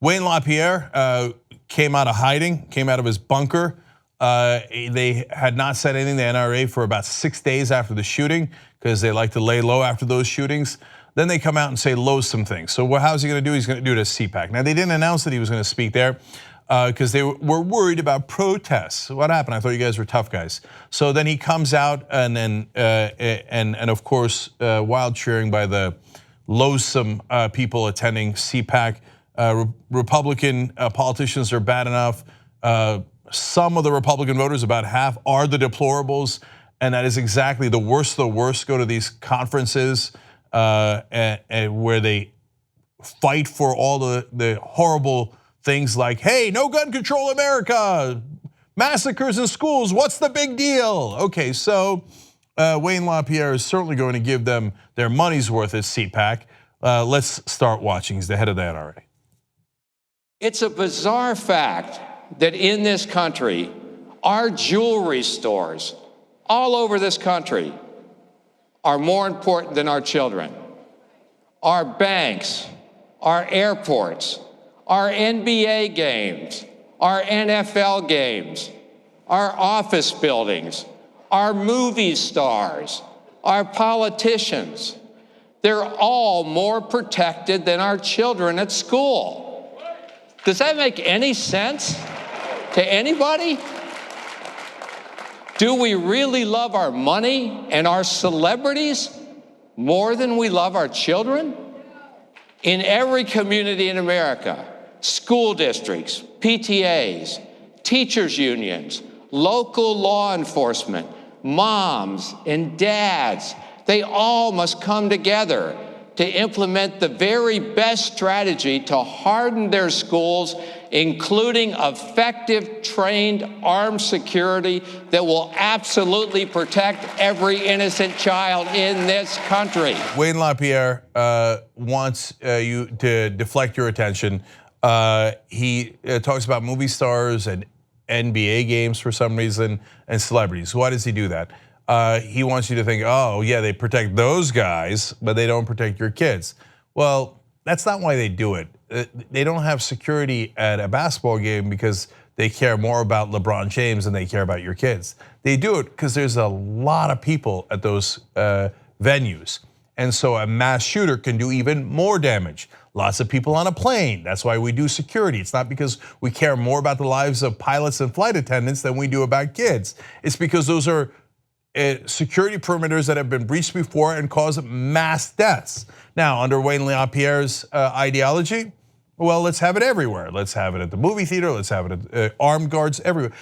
Wayne LaPierre came out of hiding, came out of his bunker. They had not said anything to the NRA for about 6 days after the shooting because they like to lay low after those shootings. Then they come out and say loathsome things. So how's he going to do? He's going to do it at CPAC. Now, they didn't announce that he was going to speak there because they were worried about protests. What happened? I thought you guys were tough guys. So then he comes out and then, and of course, wild cheering by the loathsome people attending CPAC. Republican politicians are bad enough. Some of the Republican voters, about half, are the deplorables, and that is exactly the worst of the worst. Go to these conferences and where they fight for all the horrible things like, hey, no gun control America, massacres in schools, what's the big deal? Okay, so Wayne LaPierre is certainly going to give them their money's worth at CPAC. Let's start watching. He's the head of the NRA. It's a bizarre fact that in this country, our jewelry stores all over this country are more important than our children. Our banks, our airports, our NBA games, our NFL games, our office buildings, our movie stars, our politicians, they're all more protected than our children at school. Does that make any sense to anybody? Do we really love our money and our celebrities more than we love our children? In every community in America, school districts, PTAs, teachers unions, local law enforcement, moms and dads, they all must come together to implement the very best strategy to harden their schools, including effective, trained armed security that will absolutely protect every innocent child in this country. Wayne LaPierre wants you to deflect your attention. He talks about movie stars and NBA games for some reason and celebrities. Why does he do that? He wants you to think, oh yeah, they protect those guys, but they don't protect your kids. Well, that's not why they do it. They don't have security at a basketball game because they care more about LeBron James than they care about your kids. They do it because there's a lot of people at those venues. And so a mass shooter can do even more damage. Lots of people on a plane. That's why we do security. It's not because we care more about the lives of pilots and flight attendants than we do about kids. It's because those are security perimeters that have been breached before and caused mass deaths. Now, under Wayne LaPierre's ideology, well, let's have it everywhere. Let's have it at the movie theater. Let's have it at armed guards everywhere.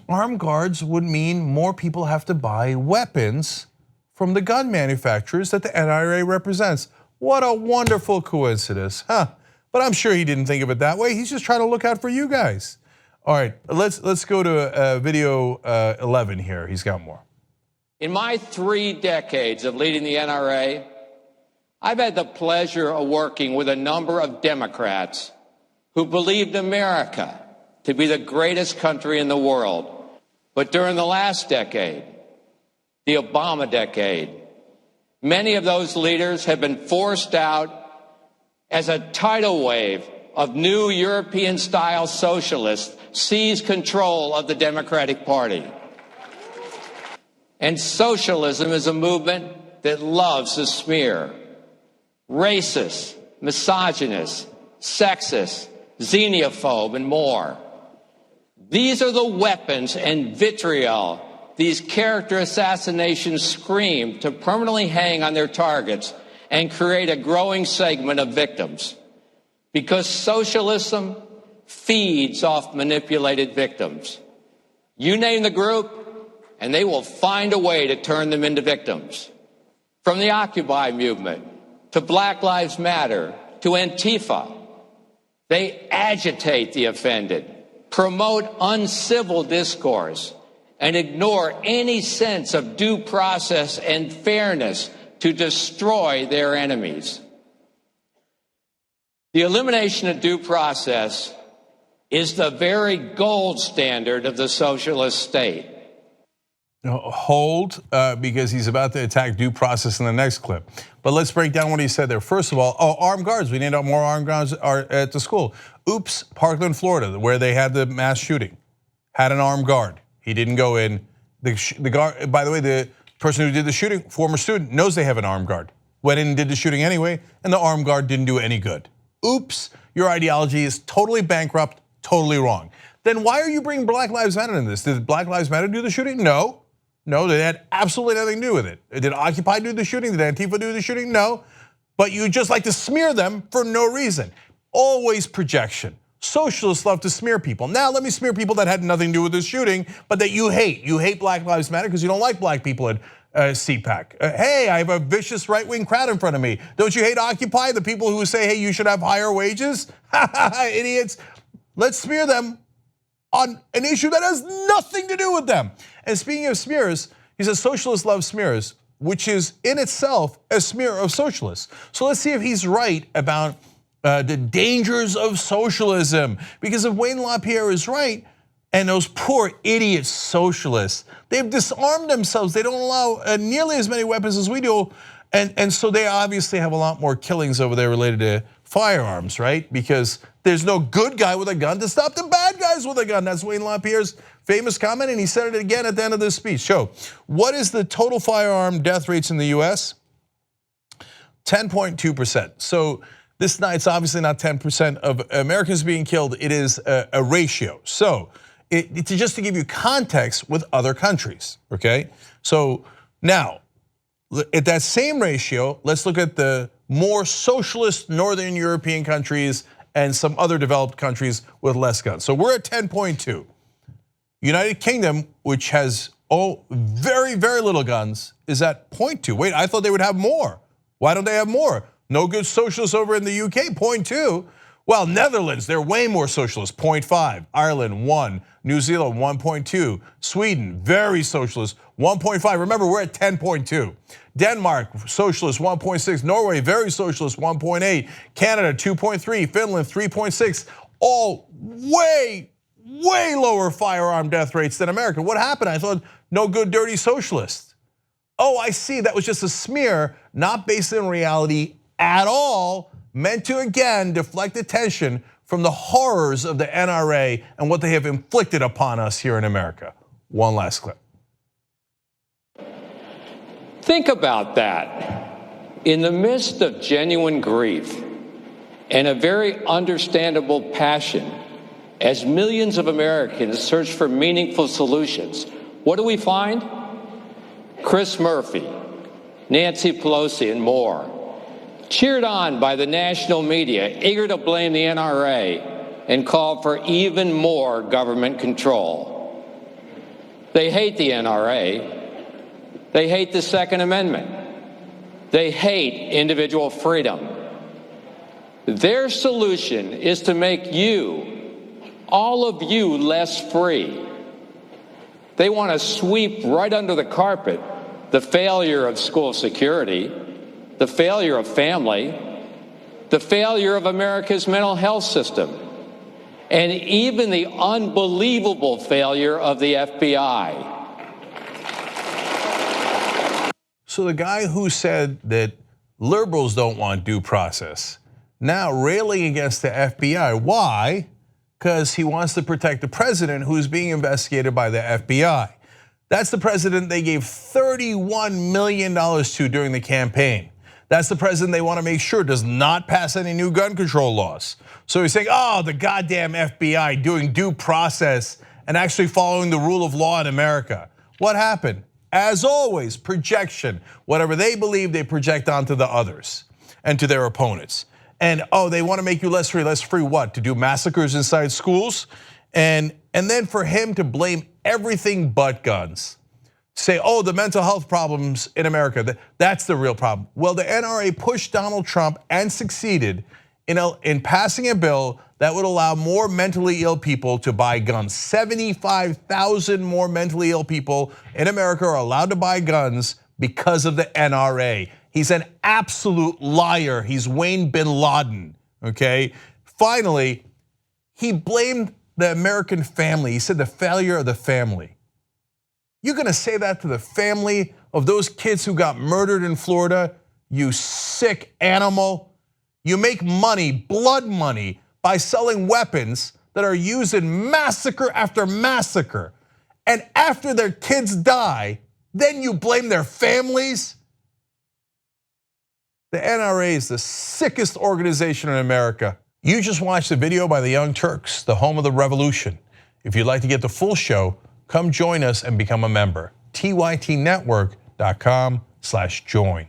Armed guards would mean more people have to buy weapons from the gun manufacturers that the NRA represents. What a wonderful coincidence, huh? But I'm sure he didn't think of it that way. He's just trying to look out for you guys. All right, let's go to video 11 here. He's got more. In my 3 decades of leading the NRA, I've had the pleasure of working with a number of Democrats who believed America to be the greatest country in the world. But during the last decade, the Obama decade, many of those leaders have been forced out as a tidal wave of new European-style socialists seized control of the Democratic Party. And socialism is a movement that loves to smear. Racist, misogynist, sexist, xenophobe, and more. These are the weapons and vitriol these character assassinations scream to permanently hang on their targets and create a growing segment of victims. Because socialism feeds off manipulated victims. You name the group, and they will find a way to turn them into victims. From the Occupy movement, to Black Lives Matter, to Antifa, they agitate the offended, promote uncivil discourse, and ignore any sense of due process and fairness to destroy their enemies. The elimination of due process is the very gold standard of the socialist state. Hold, because he's about to attack due process in the next clip. But let's break down what he said there. First of all, armed guards. We need more armed guards at the school. Oops, Parkland, Florida, where they had the mass shooting, had an armed guard. He didn't go in. The guard, by the way, the person who did the shooting, former student, knows they have an armed guard. Went in and did the shooting anyway, and the armed guard didn't do any good. Oops, your ideology is totally bankrupt, totally wrong. Then why are you bringing Black Lives Matter in this? Did Black Lives Matter do the shooting? No. No, they had absolutely nothing to do with it. Did Occupy do the shooting? Did Antifa do the shooting? No. But you just like to smear them for no reason. Always projection. Socialists love to smear people. Now let me smear people that had nothing to do with this shooting, but that you hate. You hate Black Lives Matter because you don't like black people at CPAC. Hey, I have a vicious right-wing crowd in front of me. Don't you hate Occupy? The people who say, hey, you should have higher wages? Idiots. Let's smear them on an issue that has nothing to do with them. And speaking of smears, he says socialists love smears, which is in itself a smear of socialists. So let's see if he's right about the dangers of socialism. Because if Wayne LaPierre is right, and those poor idiot socialists, they've disarmed themselves. They don't allow nearly as many weapons as we do. And so they obviously have a lot more killings over there related to firearms, right? Because there's no good guy with a gun to stop the bad guys with a gun. That's Wayne LaPierre's famous comment, and he said it again at the end of this speech. So, what is the total firearm death rates in the US? 10.2%. So this night's obviously not 10% of Americans being killed. It is a ratio. So just to give you context with other countries, okay? So now, at that same ratio, let's look at the more socialist Northern European countries and some other developed countries with less guns. So we're at 10.2. United Kingdom, which has very, very little guns, is at 0.2. Wait, I thought they would have more. Why don't they have more? No good socialists over in the UK, 0.2. Well, Netherlands, they're way more socialist, 0.5. Ireland, 1. New Zealand, 1.2. Sweden, very socialist, 1.5. Remember, we're at 10.2. Denmark, socialist, 1.6. Norway, very socialist, 1.8. Canada, 2.3. Finland, 3.6. All way lower firearm death rates than America. What happened? I thought no good, dirty socialists. Oh, I see, that was just a smear, not based in reality at all, meant to again deflect attention from the horrors of the NRA and what they have inflicted upon us here in America. One last clip. Think about that. In the midst of genuine grief and a very understandable passion, as millions of Americans search for meaningful solutions, what do we find? Chris Murphy, Nancy Pelosi, and more, cheered on by the national media, eager to blame the NRA and call for even more government control. They hate the NRA. They hate the Second Amendment. They hate individual freedom. Their solution is to make you, all of you, less free. They want to sweep right under the carpet the failure of school security, the failure of family, the failure of America's mental health system, and even the unbelievable failure of the FBI. So the guy who said that liberals don't want due process, now railing against the FBI. Why? Because he wants to protect the president who's being investigated by the FBI. That's the president they gave $31 million to during the campaign. That's the president they want to make sure does not pass any new gun control laws. So he's saying, the goddamn FBI doing due process and actually following the rule of law in America. What happened? As always, projection. Whatever they believe, they project onto the others and to their opponents. And they want to make you less free. Less free what? To do massacres inside schools? And then for him to blame everything but guns. Say, the mental health problems in America, that's the real problem. Well, the NRA pushed Donald Trump and succeeded in passing a bill that would allow more mentally ill people to buy guns. 75,000 more mentally ill people in America are allowed to buy guns because of the NRA. He's an absolute liar. He's Wayne bin Laden, okay? Finally, he blamed the American family. He said the failure of the family. You gonna say that to the family of those kids who got murdered in Florida? You sick animal. You make money, blood money, by selling weapons that are used in massacre after massacre. And after their kids die, then you blame their families? The NRA is the sickest organization in America. You just watched the video by the Young Turks, the home of the revolution. If you'd like to get the full show, come join us and become a member. tytnetwork.com/join.